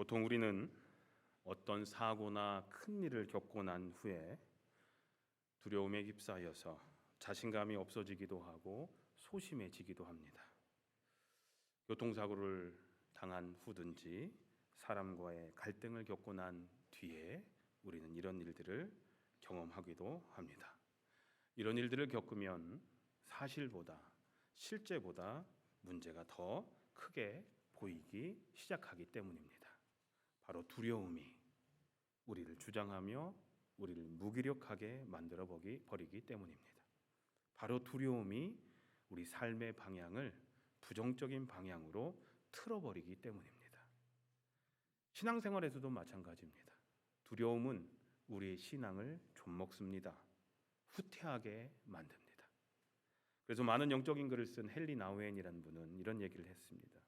보통 우리는 어떤 사고나 큰 일을 겪고 난 후에 두려움에 휩싸여서 자신감이 없어지기도 하고 소심해지기도 합니다. 교통사고를 당한 후든지 사람과의 갈등을 겪고 난 뒤에 우리는 이런 일들을 경험하기도 합니다. 이런 일들을 겪으면 사실보다 실제보다 문제가 더 크게 보이기 시작하기 때문입니다. 바로 두려움이 우리를 주장하며 우리를 무기력하게 만들어 버리기 때문입니다. 바로 두려움이 우리 삶의 방향을 부정적인 방향으로 틀어버리기 때문입니다. 신앙생활에서도 마찬가지입니다. 두려움은 우리의 신앙을 좀먹습니다. 후퇴하게 만듭니다. 그래서 많은 영적인 글을 쓴 헨리 나우엔이라는 분은 이런 얘기를 했습니다.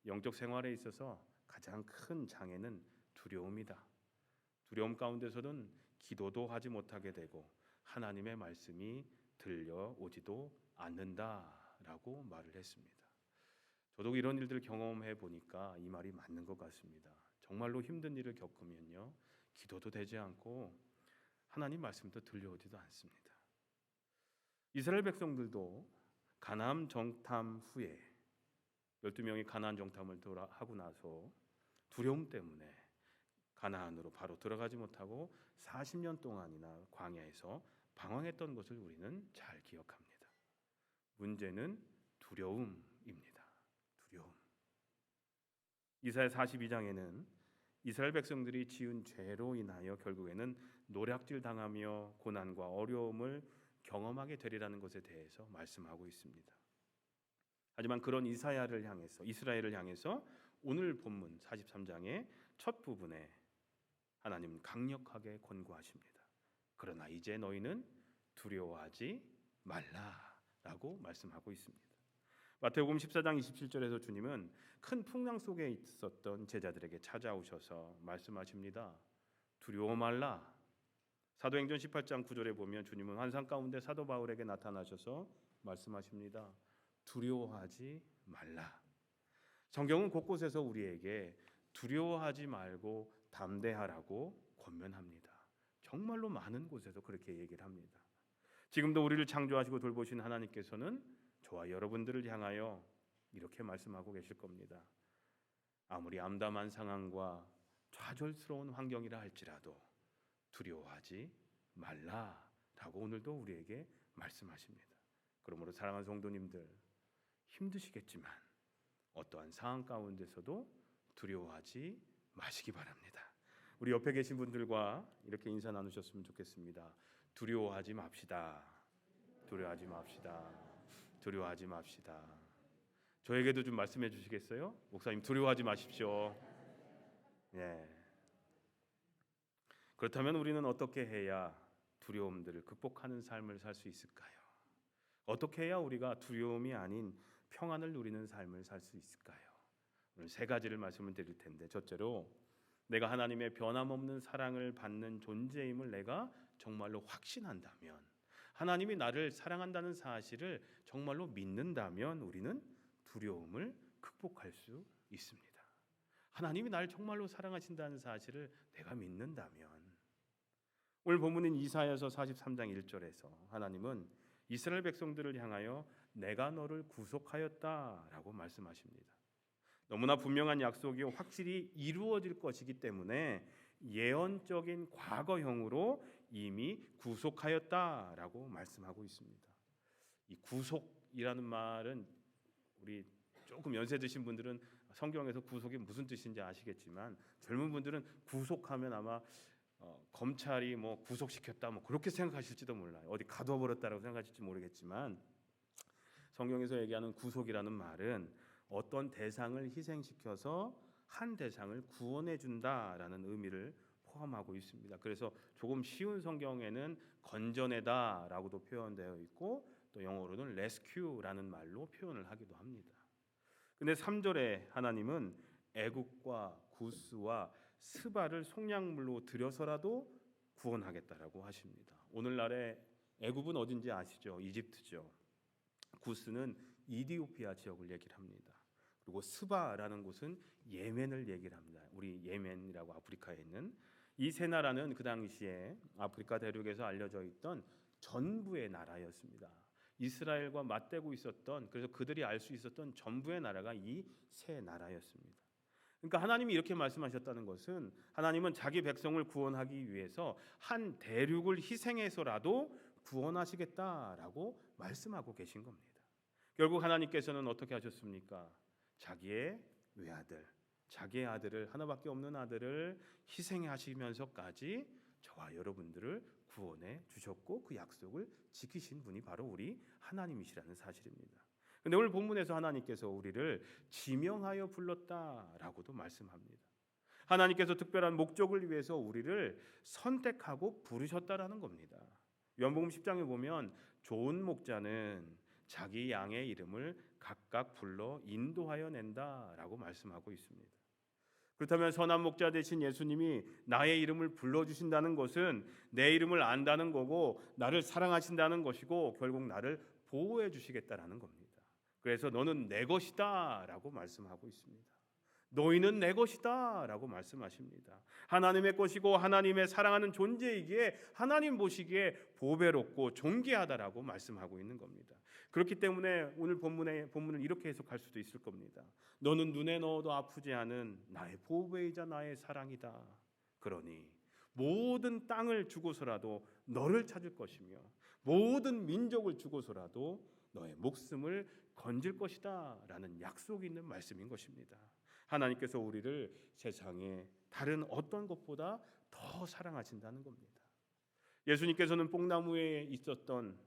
영적 생활에 있어서 가장 큰 장애는 두려움이다. 두려움 가운데서는 기도도 하지 못하게 되고 하나님의 말씀이 들려오지도 않는다라고 말을 했습니다. 저도 이런 일들을 경험해 보니까 이 말이 맞는 것 같습니다. 정말로 힘든 일을 겪으면요, 기도도 되지 않고 하나님 말씀도 들려오지도 않습니다. 이스라엘 백성들도 가나안 정탐 후에 12명이 가나안 정탐을 하고 나서 두려움 때문에 가나안으로 바로 들어가지 못하고 40년 동안이나 광야에서 방황했던 것을 우리는 잘 기억합니다. 문제는 두려움입니다. 두려움. 이사야 42장에는 이스라엘 백성들이 지은 죄로 인하여 결국에는 노략질 당하며 고난과 어려움을 경험하게 되리라는 것에 대해서 말씀하고 있습니다. 하지만 그런 이스라엘을 향해서 오늘 본문 43장의 첫 부분에 하나님은 강력하게 권고하십니다. 그러나 이제 너희는 두려워하지 말라라고 말씀하고 있습니다. 마태복음 14장 27절에서 주님은 큰 풍랑 속에 있었던 제자들에게 찾아오셔서 말씀하십니다. 두려워 말라. 사도행전 18장 9절에 보면 주님은 환상 가운데 사도 바울에게 나타나셔서 말씀하십니다. 두려워하지 말라. 성경은 곳곳에서 우리에게 두려워하지 말고 담대하라고 권면합니다. 정말로 많은 곳에서 그렇게 얘기를 합니다. 지금도 우리를 창조하시고 돌보신 하나님께서는 저와 여러분들을 향하여 이렇게 말씀하고 계실 겁니다. 아무리 암담한 상황과 좌절스러운 환경이라 할지라도 두려워하지 말라라고 오늘도 우리에게 말씀하십니다. 그러므로 사랑하는 성도님들, 힘드시겠지만 어떠한 상황 가운데서도 두려워하지 마시기 바랍니다. 우리 옆에 계신 분들과 이렇게 인사 나누셨으면 좋겠습니다. 두려워하지 맙시다. 두려워하지 맙시다. 두려워하지 맙시다. 저에게도 좀 말씀해 주시겠어요? 목사님, 두려워하지 마십시오. 네. 그렇다면 우리는 어떻게 해야 두려움들을 극복하는 삶을 살 수 있을까요? 어떻게 해야 우리가 두려움이 아닌 평안을 누리는 삶을 살 수 있을까요? 오늘 세 가지를 말씀을 드릴 텐데, 첫째로 내가 하나님의 변함없는 사랑을 받는 존재임을 내가 정말로 확신한다면, 하나님이 나를 사랑한다는 사실을 정말로 믿는다면 우리는 두려움을 극복할 수 있습니다. 하나님이 나를 정말로 사랑하신다는 사실을 내가 믿는다면, 오늘 본문인 이사야서 43장 1절에서 하나님은 이스라엘 백성들을 향하여 내가 너를 구속하였다라고 말씀하십니다. 너무나 분명한 약속이 확실히 이루어질 것이기 때문에 예언적인 과거형으로 이미 구속하였다라고 말씀하고 있습니다. 이 구속이라는 말은 우리 조금 연세 드신 분들은 성경에서 구속이 무슨 뜻인지 아시겠지만, 젊은 분들은 구속하면 아마 검찰이 뭐 구속시켰다 뭐 그렇게 생각하실지도 몰라요. 어디 가둬버렸다라고 생각하실지 모르겠지만, 성경에서 얘기하는 구속이라는 말은 어떤 대상을 희생시켜서 한 대상을 구원해 준다라는 의미를 포함하고 있습니다. 그래서 조금 쉬운 성경에는 건져내다라고도 표현되어 있고, 또 영어로는 rescue라는 말로 표현을 하기도 합니다. 근데 3절에 하나님은 애굽과 구스와 스바를 속량물로 들여서라도 구원하겠다라고 하십니다. 오늘날의 애굽은 어딘지 아시죠? 이집트죠. 구스는 이디오피아 지역을 얘기를 합니다. 그리고 스바라는 곳은 예멘을 얘기를 합니다. 우리 예멘이라고 아프리카에 있는 이 세 나라는 그 당시에 아프리카 대륙에서 알려져 있던 전부의 나라였습니다. 이스라엘과 맞대고 있었던, 그래서 그들이 알 수 있었던 전부의 나라가 이 세 나라였습니다. 그러니까 하나님이 이렇게 말씀하셨다는 것은 하나님은 자기 백성을 구원하기 위해서 한 대륙을 희생해서라도 구원하시겠다라고 말씀하고 계신 겁니다. 결국 하나님께서는 어떻게 하셨습니까? 자기의 외아들, 자기의 아들을, 하나밖에 없는 아들을 희생하시면서까지 저와 여러분들을 구원해 주셨고 그 약속을 지키신 분이 바로 우리 하나님이시라는 사실입니다. 근데 오늘 본문에서 하나님께서 우리를 지명하여 불렀다라고도 말씀합니다. 하나님께서 특별한 목적을 위해서 우리를 선택하고 부르셨다라는 겁니다. 요한복음 10장에 보면 좋은 목자는 자기 양의 이름을 각각 불러 인도하여 낸다라고 말씀하고 있습니다. 그렇다면 선한 목자 되신 예수님이 나의 이름을 불러주신다는 것은 내 이름을 안다는 거고 나를 사랑하신다는 것이고 결국 나를 보호해 주시겠다라는 겁니다. 그래서 너는 내 것이다 라고 말씀하고 있습니다. 너희는 내 것이다 라고 말씀하십니다. 하나님의 것이고 하나님의 사랑하는 존재이기에 하나님 보시기에 보배롭고 존귀하다라고 말씀하고 있는 겁니다. 그렇기 때문에 오늘 본문을 이렇게 해석할 수도 있을 겁니다. 너는 눈에 넣어도 아프지 않은 나의 보배이자 나의 사랑이다. 그러니 모든 땅을 주고서라도 너를 찾을 것이며 모든 민족을 주고서라도 너의 목숨을 건질 것이다 라는 약속이 있는 말씀인 것입니다. 하나님께서 우리를 세상의 다른 어떤 것보다 더 사랑하신다는 겁니다. 예수님께서는 뽕나무에 있었던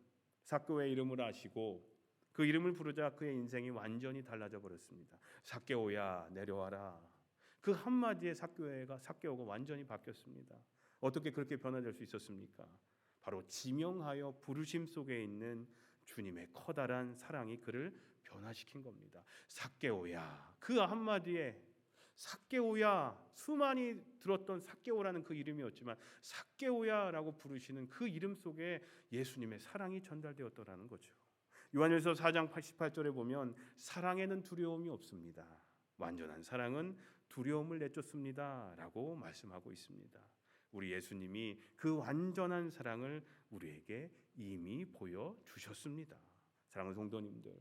삭개오의 이름을 아시고 그 이름을 부르자 그의 인생이 완전히 달라져 버렸습니다. 삭개오야 내려와라. 그 한마디에 삭개오가 완전히 바뀌었습니다. 어떻게 그렇게 변화될 수 있었습니까? 바로 지명하여 부르심 속에 있는 주님의 커다란 사랑이 그를 변화시킨 겁니다. 삭개오야, 그 한마디에 삭개오야, 수많이 들었던 삭개오라는 그 이름이었지만 삭개오야라고 부르시는 그 이름 속에 예수님의 사랑이 전달되었더라는 거죠. 요한일서 4장 88절에 보면 사랑에는 두려움이 없습니다. 완전한 사랑은 두려움을 내쫓습니다 라고 말씀하고 있습니다. 우리 예수님이 그 완전한 사랑을 우리에게 이미 보여주셨습니다. 사랑하는 성도님들,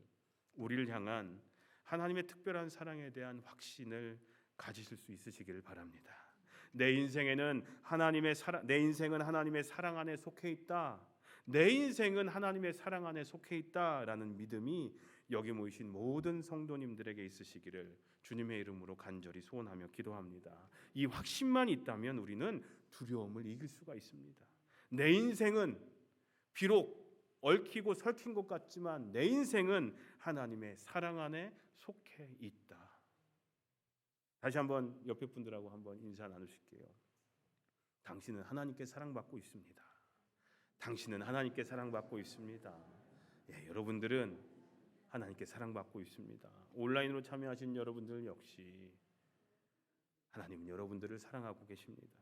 우리를 향한 하나님의 특별한 사랑에 대한 확신을 가지실 수 있으시기를 바랍니다. 내 인생은 하나님의 사랑 안에 속해 있다. 내 인생은 하나님의 사랑 안에 속해 있다라는 믿음이 여기 모이신 모든 성도님들에게 있으시기를 주님의 이름으로 간절히 소원하며 기도합니다. 이 확신만 있다면 우리는 두려움을 이길 수가 있습니다. 내 인생은 비록 얽히고 설킨 것 같지만 내 인생은 하나님의 사랑 안에 속해 있다. 다시 한번 옆에 분들하고 한번 인사 나누실게요. 당신은 하나님께 사랑받고 있습니다. 당신은 하나님께 사랑받고 있습니다. 예, 여러분들은 하나님께 사랑받고 있습니다. 온라인으로 참여하신 여러분들 역시 하나님은 여러분들을 사랑하고 계십니다.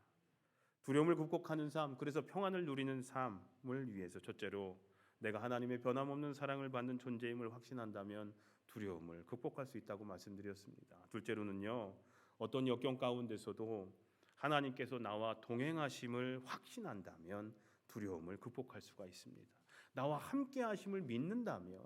두려움을 극복하는 삶, 그래서 평안을 누리는 삶을 위해서 첫째로 내가 하나님의 변함없는 사랑을 받는 존재임을 확신한다면 두려움을 극복할 수 있다고 말씀드렸습니다. 둘째로는요, 어떤 역경 가운데서도 하나님께서 나와 동행하심을 확신한다면 두려움을 극복할 수가 있습니다. 나와 함께 하심을 믿는다면,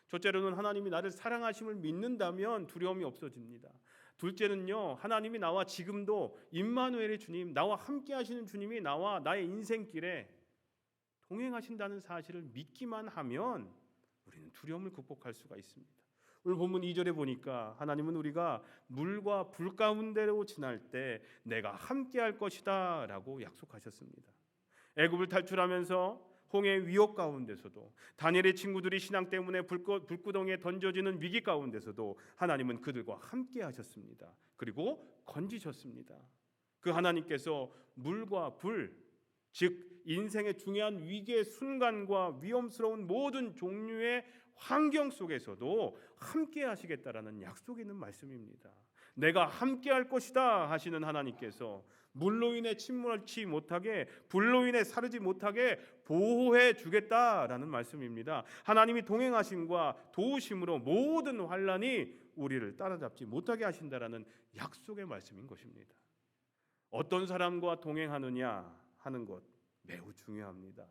첫째로는 하나님이 나를 사랑하심을 믿는다면 두려움이 없어집니다. 둘째는요, 하나님이 나와 지금도 임마누엘의 주님, 나와 함께 하시는 주님이 나와 나의 인생길에 동행하신다는 사실을 믿기만 하면 우리는 두려움을 극복할 수가 있습니다. 오늘 본문 2절에 보니까 하나님은 우리가 물과 불 가운데로 지날 때 내가 함께 할 것이다 라고 약속하셨습니다. 애굽을 탈출하면서 홍해의 위협 가운데서도, 다니엘의 친구들이 신앙 때문에 불구덩이에 던져지는 위기 가운데서도 하나님은 그들과 함께 하셨습니다. 그리고 건지셨습니다. 그 하나님께서 물과 불, 즉 인생의 중요한 위기의 순간과 위험스러운 모든 종류의 환경 속에서도 함께 하시겠다라는 약속이 있는 말씀입니다. 내가 함께 할 것이다 하시는 하나님께서 물로 인해 침몰치 못하게, 불로 인해 사르지 못하게 보호해 주겠다라는 말씀입니다. 하나님이 동행하심과 도우심으로 모든 환난이 우리를 따라잡지 못하게 하신다라는 약속의 말씀인 것입니다. 어떤 사람과 동행하느냐 하는 것 매우 중요합니다.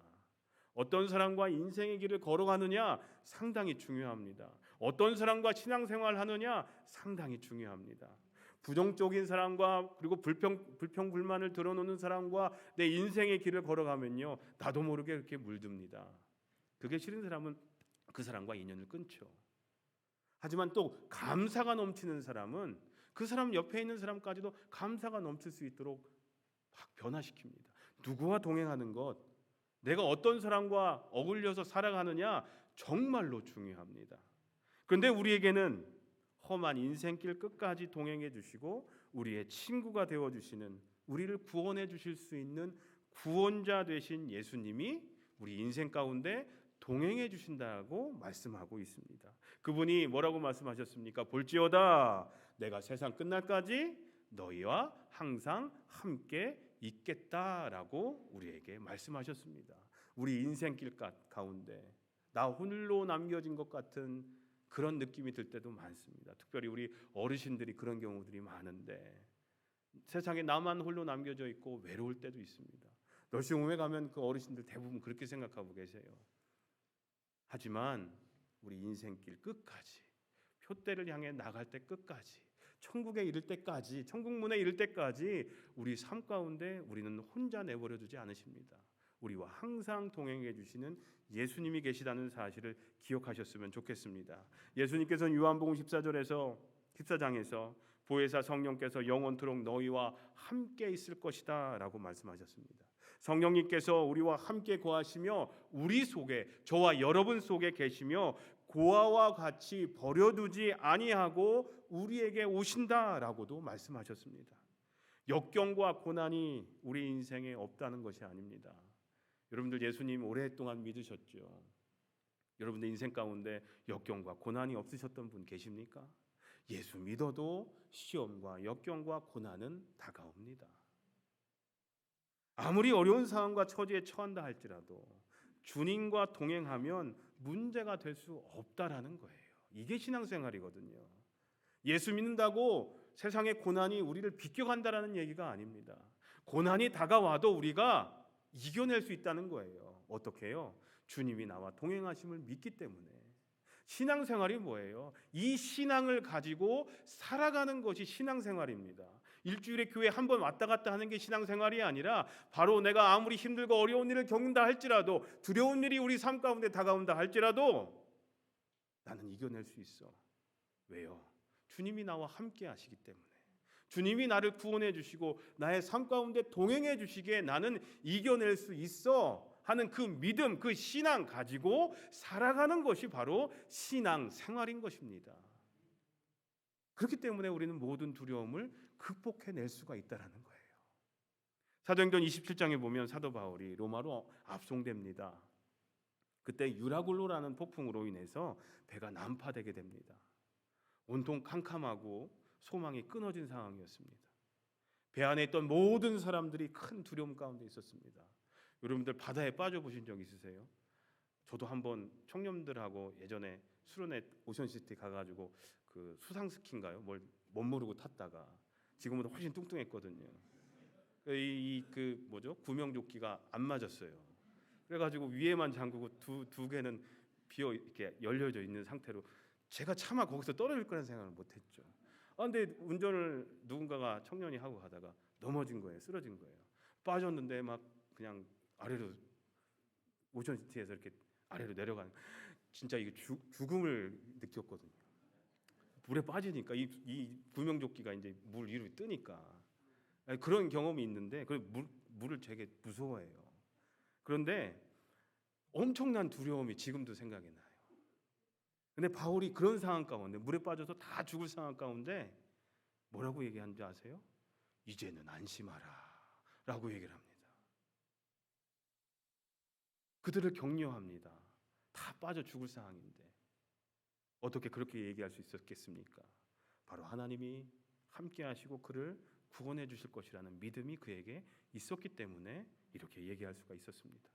어떤 사람과 인생의 길을 걸어가느냐 상당히 중요합니다. 어떤 사람과 신앙생활을 하느냐 상당히 중요합니다. 부정적인 사람과 그리고 불평불만을 드러놓는 사람과 내 인생의 길을 걸어가면요, 나도 모르게 그렇게 물듭니다. 그게 싫은 사람은 그 사람과 인연을 끊죠. 하지만 또 감사가 넘치는 사람은 그 사람 옆에 있는 사람까지도 감사가 넘칠 수 있도록 막 변화시킵니다. 누구와 동행하는 것, 내가 어떤 사람과 어울려서 살아가느냐 정말로 중요합니다. 그런데 우리에게는 험한 인생길 끝까지 동행해 주시고 우리의 친구가 되어 주시는, 우리를 구원해 주실 수 있는 구원자 되신 예수님이 우리 인생 가운데 동행해 주신다고 말씀하고 있습니다. 그분이 뭐라고 말씀하셨습니까? 볼지어다 내가 세상 끝날까지 너희와 항상 함께 있겠다라고 우리에게 말씀하셨습니다. 우리 인생길 가운데 나 홀로 남겨진 것 같은 그런 느낌이 들 때도 많습니다. 특별히 우리 어르신들이 그런 경우들이 많은데 세상에 나만 홀로 남겨져 있고 외로울 때도 있습니다. 너시홈에 가면 그 어르신들 대부분 그렇게 생각하고 계세요. 하지만 우리 인생길 끝까지, 표대를 향해 나갈 때 끝까지, 천국에 이를 때까지, 천국문에 이를 때까지 우리 삶 가운데 우리는 혼자 내버려 두지 않으십니다. 우리와 항상 동행해 주시는 예수님이 계시다는 사실을 기억하셨으면 좋겠습니다. 예수님께서는 요한복음 14장에서 보혜사 성령께서 영원토록 너희와 함께 있을 것이다 라고 말씀하셨습니다. 성령님께서 우리와 함께 거하시며 우리 속에, 저와 여러분 속에 계시며 고아와 같이 버려두지 아니하고 우리에게 오신다라고도 말씀하셨습니다. 역경과 고난이 우리 인생에 없다는 것이 아닙니다. 여러분들 예수님 오랫동안 믿으셨죠? 여러분들 인생 가운데 역경과 고난이 없으셨던 분 계십니까? 예수 믿어도 시험과 역경과 고난은 다가옵니다. 아무리 어려운 상황과 처지에 처한다 할지라도 주님과 동행하면 문제가 될 수 없다라는 거예요. 이게 신앙생활이거든요. 예수 믿는다고 세상의 고난이 우리를 비껴간다라는 얘기가 아닙니다. 고난이 다가와도 우리가 이겨낼 수 있다는 거예요. 어떻게 해요? 주님이 나와 동행하심을 믿기 때문에. 신앙생활이 뭐예요? 이 신앙을 가지고 살아가는 것이 신앙생활입니다. 일주일에 교회 한 번 왔다 갔다 하는 게 신앙생활이 아니라 바로 내가 아무리 힘들고 어려운 일을 겪는다 할지라도, 두려운 일이 우리 삶 가운데 다가온다 할지라도 나는 이겨낼 수 있어. 왜요? 주님이 나와 함께 하시기 때문에. 주님이 나를 구원해 주시고 나의 삶 가운데 동행해 주시기에 나는 이겨낼 수 있어 하는 그 믿음, 그 신앙 가지고 살아가는 것이 바로 신앙생활인 것입니다. 그렇기 때문에 우리는 모든 두려움을 극복해낼 수가 있다는 거예요. 사도행전 27장에 보면 사도 바울이 로마로 압송됩니다. 그때 유라굴로라는 폭풍으로 인해서 배가 난파되게 됩니다. 온통 캄캄하고 소망이 끊어진 상황이었습니다. 배 안에 있던 모든 사람들이 큰 두려움 가운데 있었습니다. 여러분들 바다에 빠져보신 적 있으세요? 저도 한번 청년들하고 예전에 수련회 오션시티 가가지고 그 수상스키인가요? 뭘 못 모르고 탔다가 지금보다 훨씬 뚱뚱했거든요. 그 뭐죠? 구명조끼가 안 맞았어요. 그래가지고 위에만 잠그고 두 개는 비어 이렇게 열려져 있는 상태로 제가 차마 거기서 떨어질 거라는 생각을 못했죠. 근데 운전을 누군가가 청년이 하고 가다가 넘어진 거예요. 쓰러진 거예요. 빠졌는데 막 그냥 아래로 오션시티에서 이렇게 아래로 내려가는, 진짜 이게 죽음을 느꼈거든요. 물에 빠지니까 이 구명조끼가 이제 물 위로 뜨니까 그런 경험이 있는데 물을 되게 무서워해요. 그런데 엄청난 두려움이 지금도 생각이 나요. 근데 바울이 그런 상황 가운데, 물에 빠져서 다 죽을 상황 가운데 뭐라고 얘기하는지 아세요? 이제는 안심하라 라고 얘기를 합니다. 그들을 격려합니다. 다 빠져 죽을 상황인데 어떻게 그렇게 얘기할 수 있었겠습니까? 바로 하나님이 함께 하시고 그를 구원해 주실 것이라는 믿음이 그에게 있었기 때문에 이렇게 얘기할 수가 있었습니다.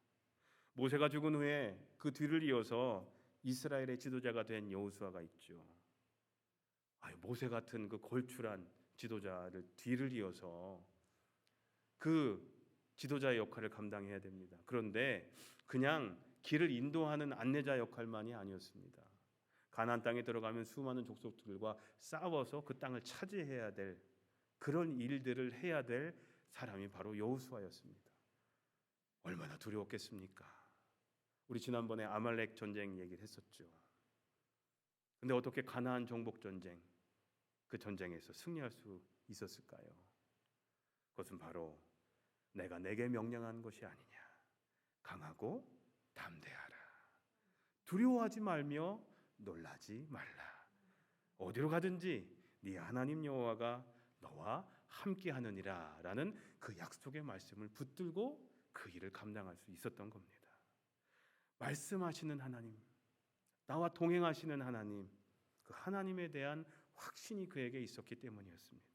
모세가 죽은 후에 그 뒤를 이어서 이스라엘의 지도자가 된 여호수아가 있죠. 모세 같은 그 걸출한 지도자를 뒤를 이어서 그 지도자의 역할을 감당해야 됩니다. 그런데 그냥 길을 인도하는 안내자 역할만이 아니었습니다. 가나안 땅에 들어가면 수많은 족속들과 싸워서 그 땅을 차지해야 될 그런 일들을 해야 될 사람이 바로 여호수아였습니다. 얼마나 두려웠겠습니까? 우리 지난번에 아말렉 전쟁 얘기를 했었죠. 근데 어떻게 가나안 정복 전쟁, 그 전쟁에서 승리할 수 있었을까요? 그것은 바로 내가 내게 명령한 것이 아니냐. 강하고 담대하라. 두려워하지 말며 놀라지 말라. 어디로 가든지 네 하나님 여호와가 너와 함께하느니라 라는 그 약속의 말씀을 붙들고 그 일을 감당할 수 있었던 겁니다. 말씀하시는 하나님, 나와 동행하시는 하나님, 그 하나님에 대한 확신이 그에게 있었기 때문이었습니다.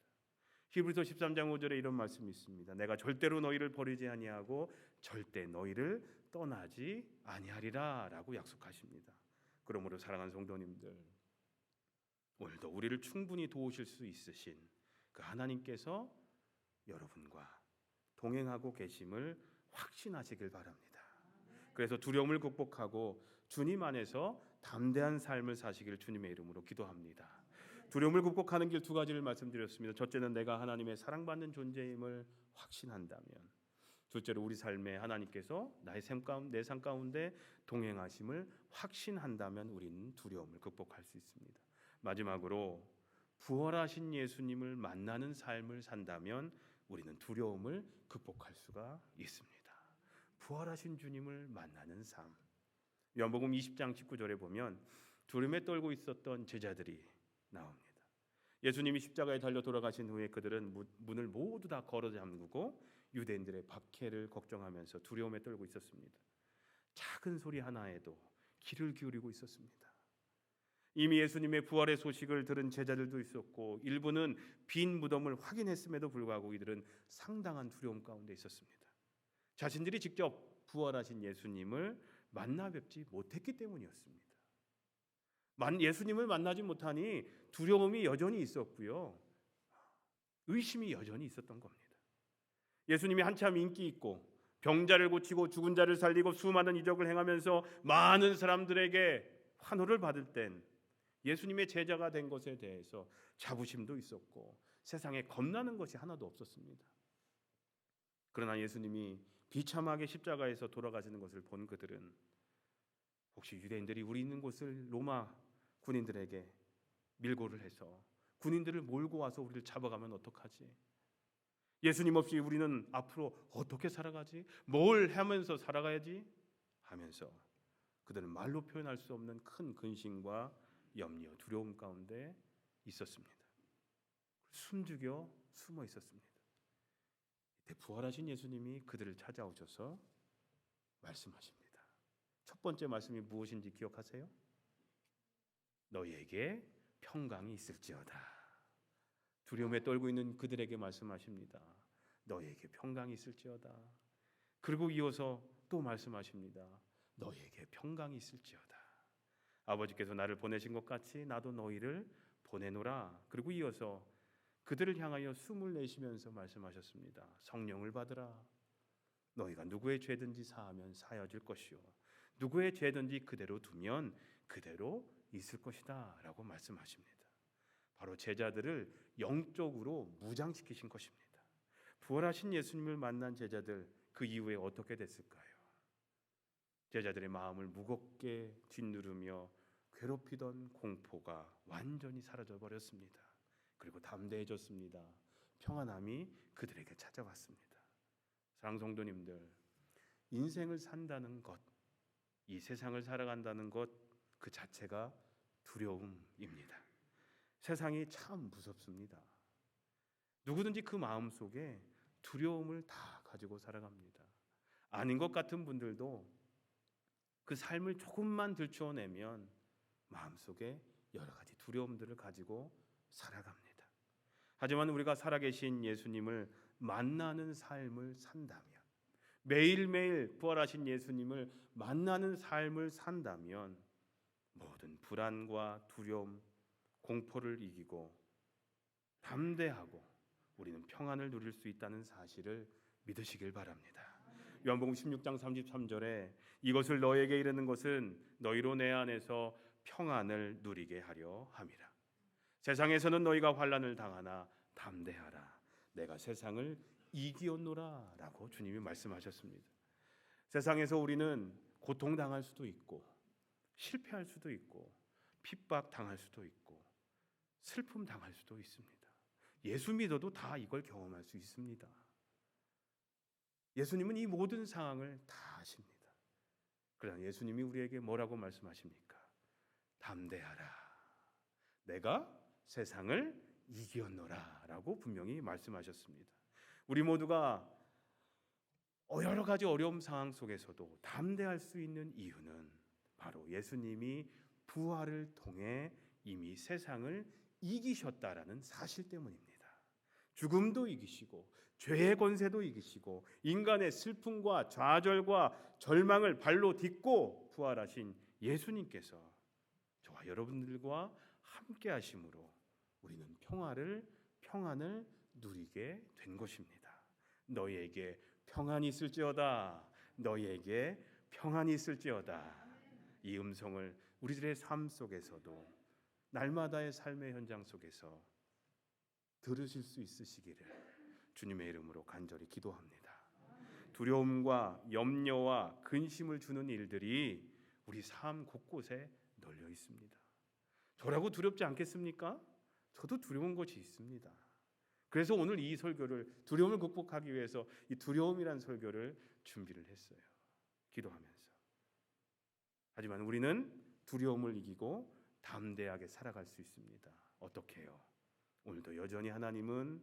히브리서 13장 5절에 이런 말씀이 있습니다. 내가 절대로 너희를 버리지 아니하고 절대 너희를 떠나지 아니하리라 라고 약속하십니다. 그러므로 사랑하는 성도님들, 오늘도 우리를 충분히 도우실 수 있으신 그 하나님께서 여러분과 동행하고 계심을 확신하시길 바랍니다. 그래서 두려움을 극복하고 주님 안에서 담대한 삶을 사시기를 주님의 이름으로 기도합니다. 두려움을 극복하는 길 두 가지를 말씀드렸습니다. 첫째는 내가 하나님의 사랑받는 존재임을 확신한다면, 둘째로 우리 삶에 하나님께서 내 삶 가운데 동행하심을 확신한다면 우리는 두려움을 극복할 수 있습니다. 마지막으로 부활하신 예수님을 만나는 삶을 산다면 우리는 두려움을 극복할 수가 있습니다. 부활하신 주님을 만나는 삶. 요한복음 20장 19절에 보면 두려움에 떨고 있었던 제자들이 나옵니다. 예수님이 십자가에 달려 돌아가신 후에 그들은 문을 모두 다 걸어 잠그고 유대인들의 박해를 걱정하면서 두려움에 떨고 있었습니다. 작은 소리 하나에도 귀를 기울이고 있었습니다. 이미 예수님의 부활의 소식을 들은 제자들도 있었고 일부는 빈 무덤을 확인했음에도 불구하고 이들은 상당한 두려움 가운데 있었습니다. 자신들이 직접 부활하신 예수님을 만나 뵙지 못했기 때문이었습니다. 예수님을 만나지 못하니 두려움이 여전히 있었고요. 의심이 여전히 있었던 겁니다. 예수님이 한참 인기 있고 병자를 고치고 죽은 자를 살리고 수많은 이적을 행하면서 많은 사람들에게 환호를 받을 땐 예수님의 제자가 된 것에 대해서 자부심도 있었고 세상에 겁나는 것이 하나도 없었습니다. 그러나 예수님이 비참하게 십자가에서 돌아가시는 것을 본 그들은 혹시 유대인들이 우리 있는 곳을 로마 군인들에게 밀고를 해서 군인들을 몰고 와서 우리를 잡아가면 어떡하지? 예수님 없이 우리는 앞으로 어떻게 살아가지? 뭘 하면서 살아가야지? 하면서 그들은 말로 표현할 수 없는 큰 근심과 염려, 두려움 가운데 있었습니다. 숨죽여 숨어 있었습니다. 이때 부활하신 예수님이 그들을 찾아오셔서 말씀하십니다. 첫 번째 말씀이 무엇인지 기억하세요? 너희에게 평강이 있을지어다. 두려움에 떨고 있는 그들에게 말씀하십니다. 너희에게 평강이 있을지어다. 그리고 이어서 또 말씀하십니다. 너희에게 평강이 있을지어다. 아버지께서 나를 보내신 것 같이 나도 너희를 보내노라. 그리고 이어서 그들을 향하여 숨을 내쉬면서 말씀하셨습니다. 성령을 받으라. 너희가 누구의 죄든지 사하면 사여질 것이요 누구의 죄든지 그대로 두면 그대로 있을 것이다 라고 말씀하십니다. 바로 제자들을 영적으로 무장시키신 것입니다. 부활하신 예수님을 만난 제자들, 그 이후에 어떻게 됐을까요? 제자들의 마음을 무겁게 짓누르며 괴롭히던 공포가 완전히 사라져 버렸습니다. 그리고 담대해졌습니다. 평안함이 그들에게 찾아왔습니다. 사랑하는 성도님들, 인생을 산다는 것, 이 세상을 살아간다는 것 그 자체가 두려움입니다. 세상이 참 무섭습니다. 누구든지 그 마음속에 두려움을 다 가지고 살아갑니다. 아닌 것 같은 분들도 그 삶을 조금만 들추어내면 마음속에 여러 가지 두려움들을 가지고 살아갑니다. 하지만 우리가 살아계신 예수님을 만나는 삶을 산다면, 매일매일 부활하신 예수님을 만나는 삶을 산다면 모든 불안과 두려움, 공포를 이기고 담대하고 우리는 평안을 누릴 수 있다는 사실을 믿으시길 바랍니다. 요한복음 16장 33절에 이것을 너에게 이르는 것은 너희로 내 안에서 평안을 누리게 하려 함이라. 세상에서는 너희가 환난을 당하나 담대하라. 내가 세상을 이기었노라 라고 주님이 말씀하셨습니다. 세상에서 우리는 고통당할 수도 있고 실패할 수도 있고 핍박당할 수도 있고 슬픔 당할 수도 있습니다. 예수 믿어도 다 이걸 경험할 수 있습니다. 예수님은 이 모든 상황을 다 아십니다. 그러나 예수님이 우리에게 뭐라고 말씀하십니까? 담대하라. 내가 세상을 이겼노라 라고 분명히 말씀하셨습니다. 우리 모두가 여러 가지 어려운 상황 속에서도 담대할 수 있는 이유는 바로 예수님이 부활을 통해 이미 세상을 이기셨다라는 사실 때문입니다. 죽음도 이기시고 죄의 권세도 이기시고 인간의 슬픔과 좌절과 절망을 발로 딛고 부활하신 예수님께서 저와 여러분들과 함께 하심으로 우리는 평안을 누리게 된 것입니다. 너희에게 평안이 있을지어다. 너희에게 평안이 있을지어다. 이 음성을 우리들의 삶 속에서도 날마다의 삶의 현장 속에서 들으실 수 있으시기를 주님의 이름으로 간절히 기도합니다. 두려움과 염려와 근심을 주는 일들이 우리 삶 곳곳에 널려 있습니다. 저라고 두렵지 않겠습니까? 저도 두려운 것이 있습니다. 그래서 오늘 이 설교를 두려움을 극복하기 위해서 이 두려움이란 설교를 준비를 했어요. 기도하면서. 하지만 우리는 두려움을 이기고 담대하게 살아갈 수 있습니다. 어떻게 해요? 오늘도 여전히 하나님은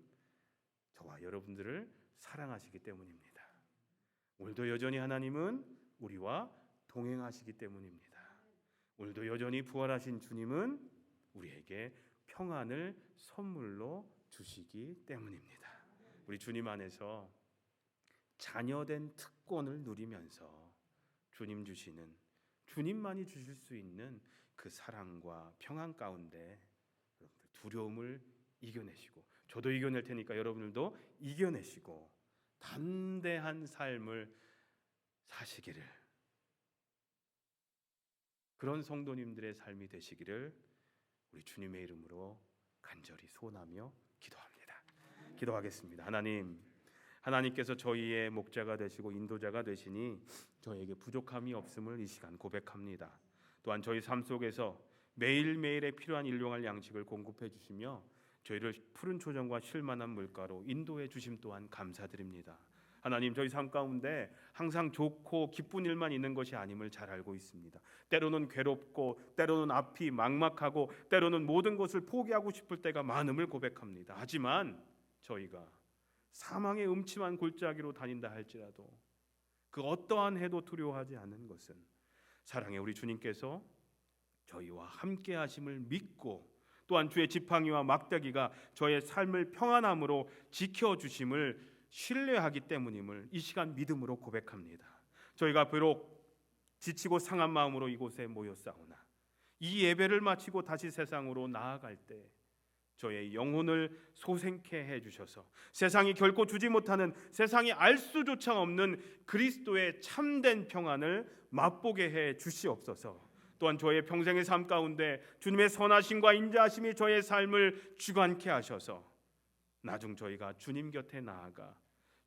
저와 여러분들을 사랑하시기 때문입니다. 오늘도 여전히 하나님은 우리와 동행하시기 때문입니다. 오늘도 여전히 부활하신 주님은 우리에게 평안을 선물로 주시기 때문입니다. 우리 주님 안에서 자녀된 특권을 누리면서 주님 주시는, 주님만이 주실 수 있는 그 사랑과 평안 가운데 여러분들 두려움을 이겨내시고, 저도 이겨낼 테니까 여러분들도 이겨내시고 담대한 삶을 사시기를, 그런 성도님들의 삶이 되시기를 우리 주님의 이름으로 간절히 소원하며 기도합니다. 기도하겠습니다. 하나님께서 저희의 목자가 되시고 인도자가 되시니 저에게 부족함이 없음을 이 시간 고백합니다. 또한 저희 삶 속에서 매일매일에 필요한 일용할 양식을 공급해 주시며 저희를 푸른 초정과 쉴만한 물가로 인도해 주심 또한 감사드립니다. 하나님, 저희 삶 가운데 항상 좋고 기쁜 일만 있는 것이 아님을 잘 알고 있습니다. 때로는 괴롭고, 때로는 앞이 막막하고, 때로는 모든 것을 포기하고 싶을 때가 많음을 고백합니다. 하지만 저희가 사망의 음침한 골짜기로 다닌다 할지라도 그 어떠한 해도 두려워하지 않는 것은 사랑의 우리 주님께서 저희와 함께 하심을 믿고, 또한 주의 지팡이와 막대기가 저의 삶을 평안함으로 지켜주심을 신뢰하기 때문임을 이 시간 믿음으로 고백합니다. 저희가 비록 지치고 상한 마음으로 이곳에 모였사오나 이 예배를 마치고 다시 세상으로 나아갈 때 저의 영혼을 소생케 해주셔서 세상이 결코 주지 못하는, 세상이 알 수조차 없는 그리스도의 참된 평안을 맛보게 해 주시옵소서. 또한 저의 평생의 삶 가운데 주님의 선하심과 인자하심이 저의 삶을 주관케 하셔서 나중 저희가 주님 곁에 나아가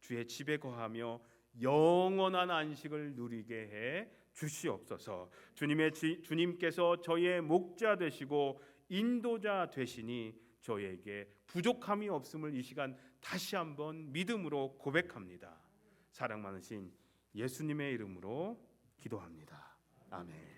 주의 집에 거하며 영원한 안식을 누리게 해 주시옵소서. 주님께서 저희의 목자 되시고 인도자 되시니 저희에게 부족함이 없음을 이 시간 다시 한번 믿음으로 고백합니다. 사랑 많으신 예수님의 이름으로 기도합니다. 아멘.